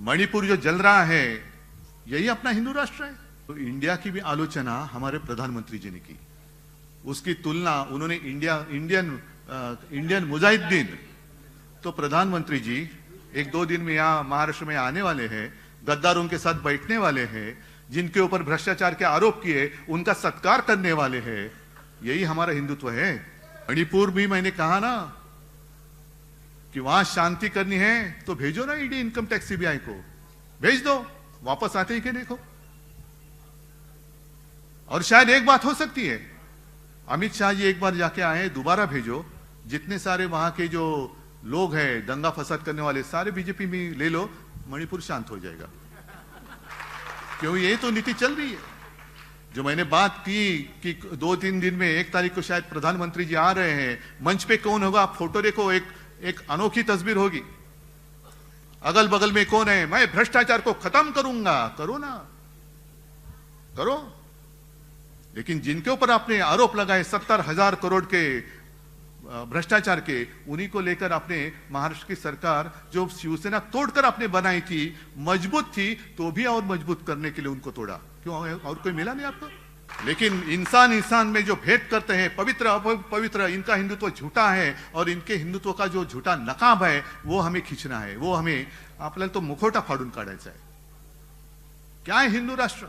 मणिपुर जो जल रहा है यही अपना हिंदू राष्ट्र है। तो इंडिया की भी आलोचना हमारे प्रधानमंत्री जी ने की, उसकी तुलना उन्होंने इंडियन मुजाहिदीन। तो प्रधानमंत्री जी एक दो दिन में यहाँ महाराष्ट्र में आने वाले हैं, गद्दारों के साथ बैठने वाले हैं, जिनके ऊपर भ्रष्टाचार के आरोप किए उनका सत्कार करने वाले हैं। यही हमारा हिंदुत्व है। मणिपुर भी मैंने कहा ना कि वहां शांति करनी है तो भेजो ना ईडी इनकम टैक्स सीबीआई को, भेज दो, वापस आते ही के देखो। और शायद एक बात हो सकती है, अमित शाह जी एक बार जाके आए, दोबारा भेजो, जितने सारे वहां के जो लोग हैं दंगा फसाद करने वाले सारे बीजेपी में ले लो, मणिपुर शांत हो जाएगा। क्यों, यही तो नीति चल रही है। जो मैंने बात की कि 2-3 दिन में 1 तारीख को शायद प्रधानमंत्री जी आ रहे हैं, मंच पे कौन होगा, आप फोटो देखो, एक अनोखी तस्वीर होगी। अगल बगल में कौन है, मैं भ्रष्टाचार को खत्म करूंगा, करो ना, करो। लेकिन जिनके ऊपर आपने आरोप लगाए 70,000 करोड़ के भ्रष्टाचार के, उन्हीं को लेकर आपने महाराष्ट्र की सरकार जो शिवसेना तोड़कर आपने बनाई थी, मजबूत थी, तो भी और मजबूत करने के लिए उनको तोड़ा। क्यों, और कोई मिला नहीं आपको? लेकिन इंसान में जो भेद करते हैं, पवित्र अपवित्र, इनका हिंदुत्व झूठा है और इनके हिंदुत्व का जो झूठा नकाब है वो हमें खींचना है, वो हमें आपल्याला तो मुखोटा फाड़ून काढायचा है। क्या है हिंदू राष्ट्र?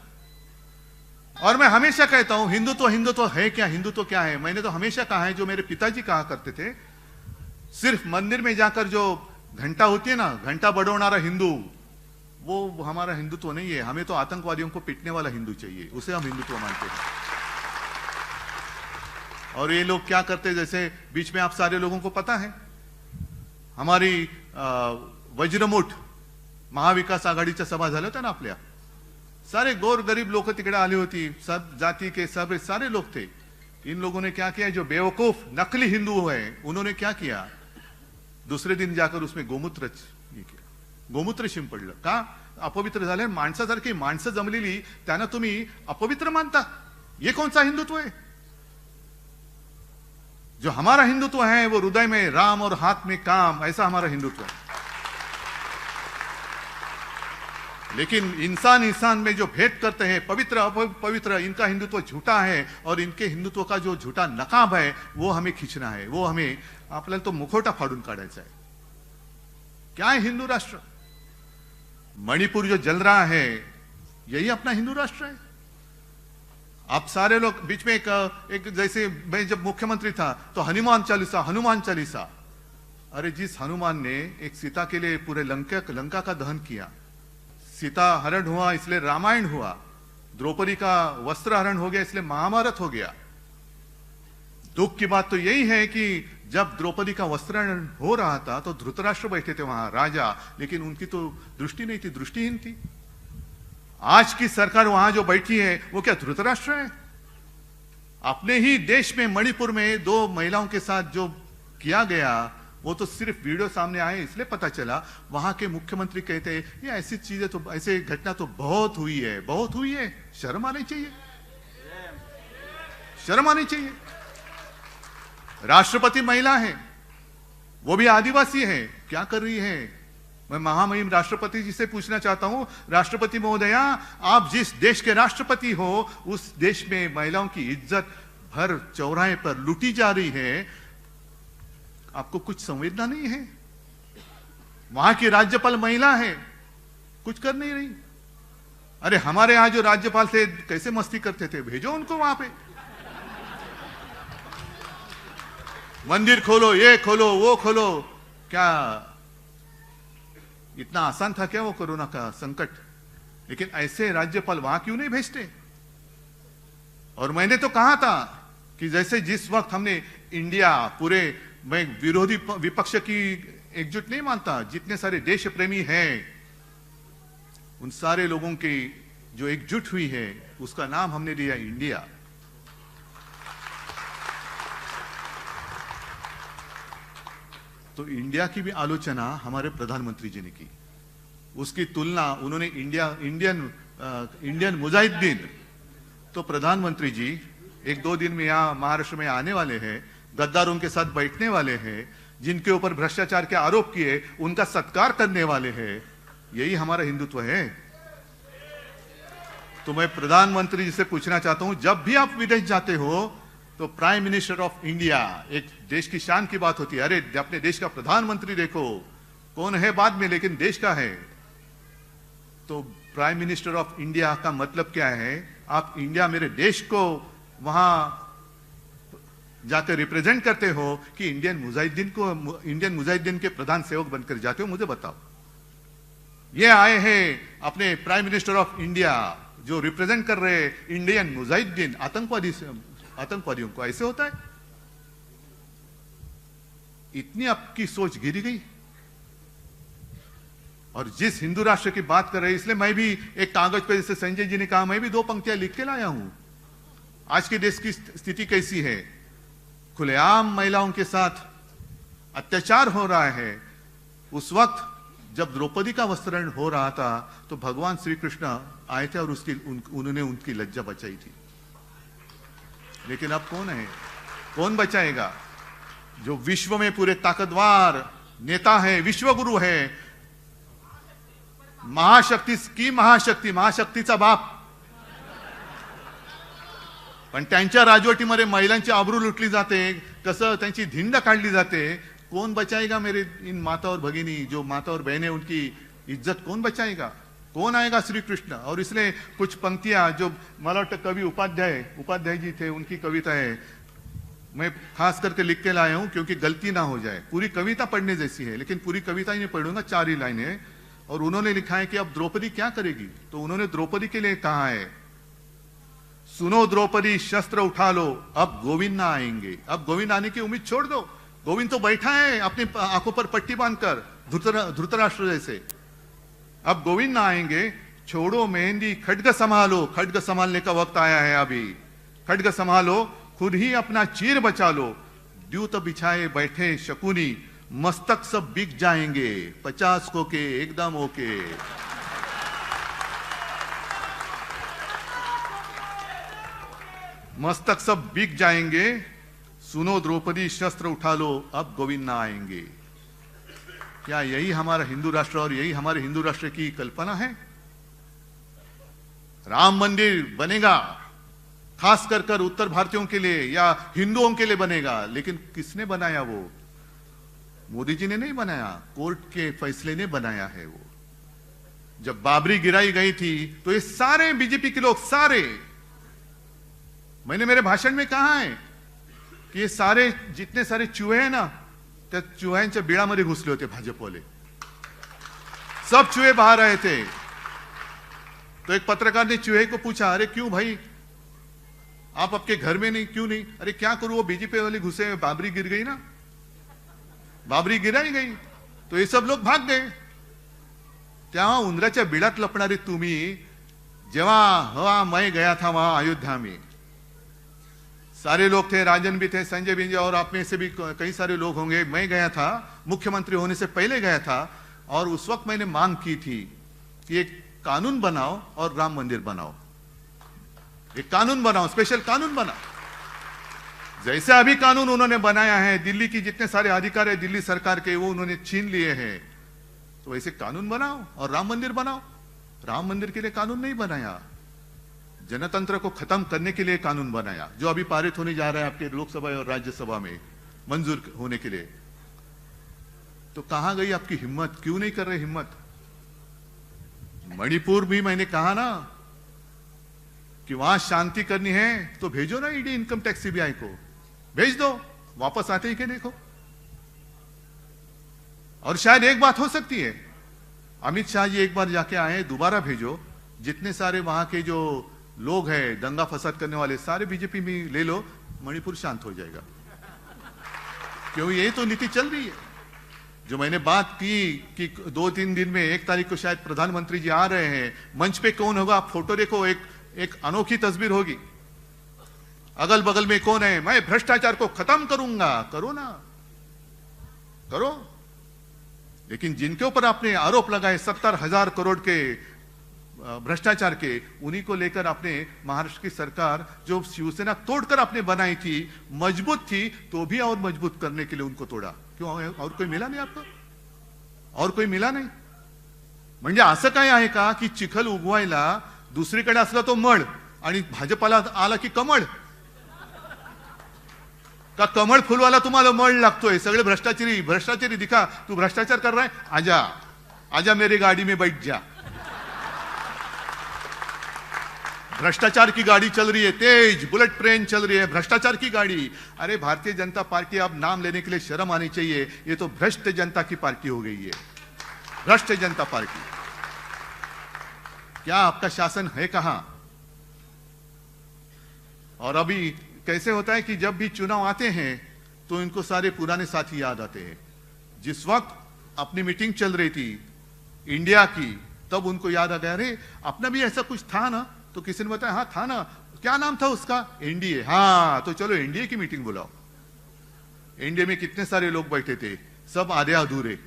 और मैं हमेशा कहता हूं हिंदुत्व है क्या, हिंदुत्व क्या है? मैंने तो हमेशा कहा है, जो मेरे पिताजी कहा करते थे, सिर्फ मंदिर में जाकर जो घंटा होती है ना, घंटा बड़ौनारा हिंदू, वो हमारा हिंदुत्व नहीं है। हमें तो आतंकवादियों को पीटने वाला हिंदू चाहिए, उसे हम हिंदुत्व मानते हैं। और ये लोग क्या करते हैं, जैसे बीच में आप सारे लोगों को पता है, हमारी वज्रमुठ महाविकास आघाडीच्या सभा झाल्या होत्या ना आपल्या, सारे गोर गरीब लोग तिकडे आली होती, सब जाति के सब सारे लोग थे। इन लोगों ने क्या किया, जो बेवकूफ नकली हिंदू है उन्होंने क्या किया, दूसरे दिन जाकर उसमें गोमूत्र शिंपडलं। का? अपवित्र झाले, माणसासारखी माणसं जमलेली त्यांना तुम्ही अपवित्र मानता? ये कौन सा हिंदुत्व है? जो हमारा हिंदुत्व है वो हृदय में राम और हाथ में काम, ऐसा हमारा हिंदुत्व है। लेकिन इंसान में जो भेद करते हैं, पवित्र अपवित्र, इनका हिंदुत्व झूठा है और इनके हिंदुत्व का जो झूठा नकाब है वो हमें खींचना है, वो हमें आपल्याला तो मुखोटा फाड़ून काढायचा है। क्या है हिंदू राष्ट्र? मणिपुर जो जल रहा है यही अपना हिंदू राष्ट्र है। आप सारे लोग बीच में एक जैसे मैं जब मुख्यमंत्री था तो हनुमान चालीसा, अरे जिस हनुमान ने एक सीता के लिए पूरे लंका का दहन किया, सीता हरण हुआ इसलिए रामायण हुआ, द्रौपदी का वस्त्र हरण हो गया इसलिए महाभारत हो गया। दुख की बात तो यही है कि जब द्रौपदी का वस्त्र हरण हो रहा था तो धृतराष्ट्र बैठे थे वहां राजा, लेकिन उनकी तो दृष्टि नहीं थी, दृष्टिहीन थी। आज की सरकार वहां जो बैठी है वो क्या धृतराष्ट्र है? अपने ही देश में मणिपुर में 2 महिलाओं के साथ जो किया गया वो तो सिर्फ वीडियो सामने आए इसलिए पता चला। वहां के मुख्यमंत्री कहते हैं ये ऐसी चीजें तो, ऐसे घटना तो बहुत हुई है। शर्म आनी चाहिए, शर्म आनी चाहिए। राष्ट्रपति महिला है, वो भी आदिवासी है, क्या कर रही है? मैं महामहिम राष्ट्रपति जी से पूछना चाहता हूं, राष्ट्रपति महोदया, आप जिस देश के राष्ट्रपति हो उस देश में महिलाओं की इज्जत भर चौराहे पर लूटी जा रही है, आपको कुछ संवेदना नहीं है? वहां की राज्यपाल महिला है, कुछ कर नहीं रही। अरे हमारे यहां जो राज्यपाल थे कैसे मस्ती करते थे, भेजो उनको वहां पे। मंदिर खोलो, ये खोलो, वो खोलो, क्या इतना आसान था क्या वो कोरोना का संकट? लेकिन ऐसे राज्यपाल वहां क्यों नहीं भेजते? और मैंने तो कहा था कि जैसे जिस वक्त हमने इंडिया पूरे, मैं विरोधी विपक्ष की एकजुट नहीं मानता, जितने सारे देश प्रेमी हैं उन सारे लोगों की जो एकजुट हुई है उसका नाम हमने दिया इंडिया। तो इंडिया की भी आलोचना हमारे प्रधानमंत्री जी ने की, उसकी तुलना उन्होंने इंडियन मुजाहिदीन। तो प्रधानमंत्री जी 1-2 दिन में यहाँ महाराष्ट्र में आने वाले हैं, गद्दारों के साथ बैठने वाले हैं, जिनके ऊपर भ्रष्टाचार के आरोप किए उनका सत्कार करने वाले हैं। यही हमारा हिंदुत्व है। तो मैं प्रधानमंत्री जी से पूछना चाहता हूं, जब भी आप विदेश जाते हो तो प्राइम मिनिस्टर ऑफ इंडिया, एक देश की शान की बात होती है। अरे अपने देश का प्रधानमंत्री देखो, कौन है बाद में, लेकिन देश का है। तो प्राइम मिनिस्टर ऑफ इंडिया का मतलब क्या है? आप इंडिया, मेरे देश को वहां जाकर रिप्रेजेंट करते हो कि इंडियन मुजाहिदीन के प्रधान सेवक बनकर जाते हो? मुझे बताओ। ये आए हैं अपने प्राइम मिनिस्टर ऑफ इंडिया जो रिप्रेजेंट कर रहे इंडियन मुजाहिदीन, आतंकवादियों को। ऐसे होता है? इतनी आपकी सोच गिरी गई। और जिस हिंदू राष्ट्र की बात कर रहे हैं, इसलिए मैं भी एक कागज पर, जैसे संजय जी ने कहा, मैं भी 2 पंक्तियां लिख के लाया हूं। आज के देश की स्थिति कैसी है? खुलेआम महिलाओं के साथ अत्याचार हो रहा है। उस वक्त जब द्रौपदी का वस्त्रण हो रहा था तो भगवान श्री कृष्ण आए थे और उन्होंने उनकी लज्जा बचाई थी। लेकिन अब कौन है? कौन बचाएगा? जो विश्व में पूरे ताकतवर नेता है, विश्वगुरु है, महाशक्तीचा बाप, पण त्यांच्या राजवटीमध्ये महिलांची आबरू लुटली जाते, कसं त्यांची धिंड काढली जाते। कौन बचाएगा मेरे इन माता और भगिनी, जो माता और बहनें, उनकी इज्जत कौन बचाएगा? कौन आएगा? श्री कृष्ण। और इसलिए कुछ पंक्तियां जो मला वाटतं कवि उपाध्याय जी थे, उनकी कविता है, मैं खास करके लिख के लाया हूं क्योंकि गलती ना हो जाए। पूरी कविता पढ़ने जैसी है, लेकिन पूरी कविता ही नहीं पढ़ूंगा, 4 ही लाइनें। और उन्होंने लिखा है कि अब द्रौपदी क्या करेगी? तो उन्होंने द्रौपदी के लिए कहा है, सुनो द्रौपदी शस्त्र उठा लो, अब गोविंद ना आएंगे। अब गोविंद आने की उम्मीद छोड़ दो। गोविंद तो बैठा है अपनी आंखों पर पट्टी बांधकर, धृतराष्ट्र जैसे। अब गोविंद ना आएंगे, छोड़ो मेहंदी, खड्ग संभालो। खड्ग संभालने का वक्त आया है अभी। खड्ग संभालो, खुद ही अपना चीर बचा लो। द्यूत बिछाए बैठे शकुनी, मस्तक सब बिक जाएंगे, 50 को के एकदम ओके। मस्तक सब बिक जाएंगे, सुनो द्रौपदी शस्त्र उठा लो, अब गोविंद ना आएंगे। क्या यही हमारा हिंदू राष्ट्र और यही हमारे हिंदू राष्ट्र की कल्पना है? राम मंदिर बनेगा खास कर उत्तर भारतीयों के लिए या हिंदुओं के लिए बनेगा, लेकिन किसने बनाया? वो मोदी जी ने नहीं बनाया, कोर्ट के फैसले ने बनाया है। वो जब बाबरी गिराई गई थी तो ये सारे बीजेपी के लोग, सारे, मैंने मेरे भाषण में कहा है कि ये सारे जितने सारे चूहे हैं ना, त्या चुह्यांच्या बिळामध्ये घुसले होते भाजपवाले। सब चूहे बाहर आए थे। तो एक पत्रकार ने चूहे को पूछा, अरे क्यों भाई, आप आपके घर में नहीं, क्यों नहीं? अरे क्या करूं, वो बीजेपी वाले घुसे, बाबरी गिर गई ना, बाबरी गिराई गई तो ये सब लोग भाग गए। तेव्हा उंदराच्या बिळात लपणारे तुम्ही, जेव्हा मैं गया था वहां अयोध्या में, सारे लोग थे, राजन भी थे, संजय भी, और आप में से भी कई सारे लोग होंगे। मैं गया था, मुख्यमंत्री होने से पहले गया था, और उस वक्त मैंने मांग की थी कि एक कानून बनाओ और राम मंदिर बनाओ। एक कानून बनाओ, स्पेशल कानून बनाओ। जैसे अभी कानून उन्होंने बनाया है, दिल्ली की जितने सारे अधिकार है दिल्ली सरकार के, वो उन्होंने छीन लिए हैं। तो वैसे कानून बनाओ और राम मंदिर बनाओ। राम मंदिर के लिए कानून नहीं बनाया, जनतंत्र को खत्म करने के लिए कानून बनाया, जो अभी पारित होने जा रहा है आपके लोकसभा और राज्यसभा में मंजूर होने के लिए। तो कहां गई आपकी हिम्मत? क्यों नहीं कर रहे हिम्मत? मणिपुर भी मैंने कहा ना कि वहां शांति करनी है तो भेजो ना ईडी, इनकम टैक्स, सीबीआई को भेज दो, वापस आते ही के देखो। और शायद एक बात हो सकती है, अमित शाह जी एक बार जाके आए, दोबारा भेजो। जितने सारे वहां के जो लोग हैं दंगा फसाद करने वाले, सारे बीजेपी में ले लो, मणिपुर शांत हो जाएगा। क्यों? यही तो नीति चल रही है। जो मैंने बात की कि 2-3 दिन में 1 तारीख को शायद प्रधानमंत्री जी आ रहे हैं, मंच पे कौन होगा आप फोटो देखो, एक अनोखी तस्वीर होगी। अगल बगल में कौन है? मैं भ्रष्टाचार को खत्म करूंगा। करो ना, करो। लेकिन जिनके ऊपर आपने आरोप लगाए 70,000 करोड़ के भ्रष्टाचार के, उन्हीं को लेकर आपने महाराष्ट्र की सरकार जो शिवसेना तोड़कर आपने बनाई थी, मजबूत थी, तो भी और मजबूत करने के लिए उनको तोड़ा। क्यों? और कोई मिला नहीं आपको? और कोई मिला नहीं? म्हणजे असं काय आहे का की चिखल उगवायला दुसरीकडे असला तो मळ आणि भाजपाला आला की कमळ? का कमळ फुलवाला तुम्हाला मळ लागतोय? सगळे भ्रष्टाचारी भ्रष्टाचारी दिखा, तू भ्रष्टाचार कर रहा है, आजा आजा मेरी गाड़ी में बैठ जा। भ्रष्टाचार की गाड़ी चल रही है, तेज बुलेट ट्रेन चल रही है, भ्रष्टाचार की गाड़ी। अरे भारतीय जनता पार्टी, अब नाम लेने के लिए शर्म आनी चाहिए, ये तो भ्रष्ट जनता की पार्टी हो गई है, भ्रष्ट जनता पार्टी। क्या आपका शासन है कहां? और अभी कैसे होता है कि जब भी चुनाव आते हैं तो इनको सारे पुराने साथी याद आते हैं। जिस वक्त अपनी मीटिंग चल रही थी इंडिया की, तब उनको याद आ गया, अरे अपना भी ऐसा कुछ था ना? तो किसी ने बताया, हाँ था ना, क्या नाम था उसका? एनडीए। हाँ तो चलो एनडीए की मीटिंग बुलाओ। एनडीए में कितने सारे लोग बैठे थे, सब आधे अधूरे।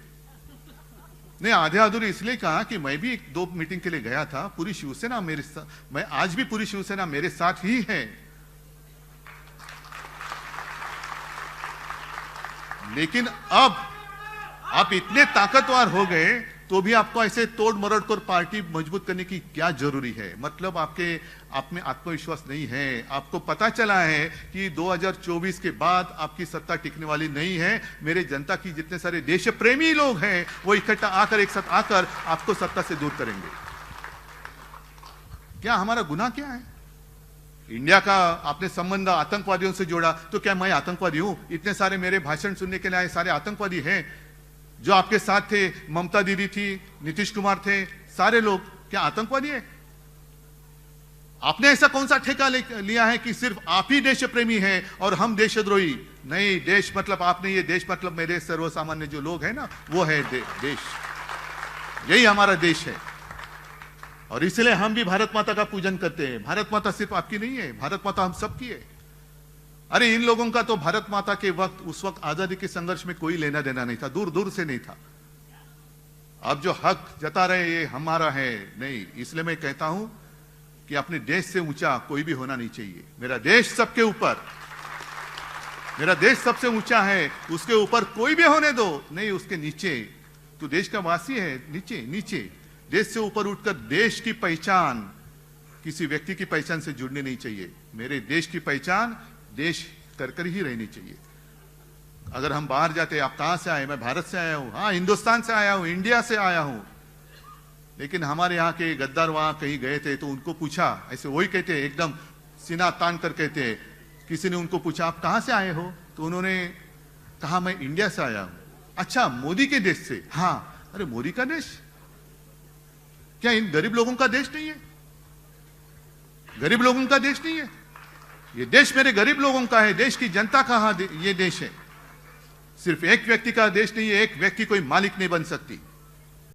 नहीं, आधे अधूरे इसलिए कहा कि मैं भी 2 मीटिंग के लिए गया था, पूरी शिवसेना मेरे साथ, मैं आज भी पूरी शिवसेना मेरे साथ ही है। लेकिन अब आप इतने ताकतवर हो गए तो भी आपको ऐसे तोड़ मरोड़ कर पार्टी मजबूत करने की क्या जरूरी है? मतलब आपके आप में आत्मविश्वास नहीं है। आपको पता चला है कि 2024 के बाद आपकी सत्ता टिकने वाली नहीं है। मेरे जनता की जितने सारे देश प्रेमी लोग हैं वो इकट्ठा आकर, एक साथ आकर आपको सत्ता से दूर करेंगे। क्या हमारा गुनाह क्या है? इंडिया का आपने संबंध आतंकवादियों से जोड़ा, तो क्या मैं आतंकवादी हूं? इतने सारे मेरे भाषण सुनने के लिए आए सारे आतंकवादी हैं? जो आपके साथ थे, ममता दीदी थी, नीतीश कुमार थे, सारे लोग क्या आतंकवादी है? आपने ऐसा कौन सा ठेका लिया है कि सिर्फ आप ही देश प्रेमी हैं और हम देशद्रोही? नहीं, देश मतलब आपने, ये देश मतलब मेरे सर्वसामान्य जो लोग हैं ना, वो है देश। यही हमारा देश है और इसलिए हम भी भारत माता का पूजन करते हैं। भारत माता सिर्फ आपकी नहीं है, भारत माता हम सबकी है। अरे इन लोगों का तो भारत माता के वक्त, उस वक्त आजादी के संघर्ष में कोई लेना देना नहीं था, दूर दूर से नहीं था। अब जो हक जता रहे ये हमारा है, नहीं। इसलिए मैं कहता हूं कि अपने देश से ऊंचा कोई भी होना नहीं चाहिए। मेरा देश सबके ऊपर, मेरा देश सबसे ऊंचा है, उसके ऊपर कोई भी होने दो, नहीं उसके नीचे। तो देश का वासी है, नीचे नीचे। देश से ऊपर उठकर देश की पहचान किसी व्यक्ति की पहचान से जुड़नी नहीं चाहिए। मेरे देश की पहचान देश कर ही रहनी चाहिए। अगर हम बाहर जाते, आप कहां से आए? मैं भारत से आया हूं, हाँ हिंदुस्तान से आया हूं, इंडिया से आया हूं। लेकिन हमारे यहाँ के गद्दार वहां कहीं गए थे तो उनको पूछा, ऐसे वही कहते एकदम सीना तान कर कहते, किसी ने उनको पूछा आप कहां से आए हो? तो उन्होंने कहा मैं इंडिया से आया हूं। अच्छा, मोदी के देश से? हाँ। अरे मोदी का देश? क्या इन गरीब लोगों का देश नहीं है? गरीब लोगों का देश नहीं है? ये देश मेरे गरीब लोगों का है, देश की जनता का ये देश है। सिर्फ एक व्यक्ति का देश नहीं है, एक व्यक्ति कोई मालिक नहीं बन सकती।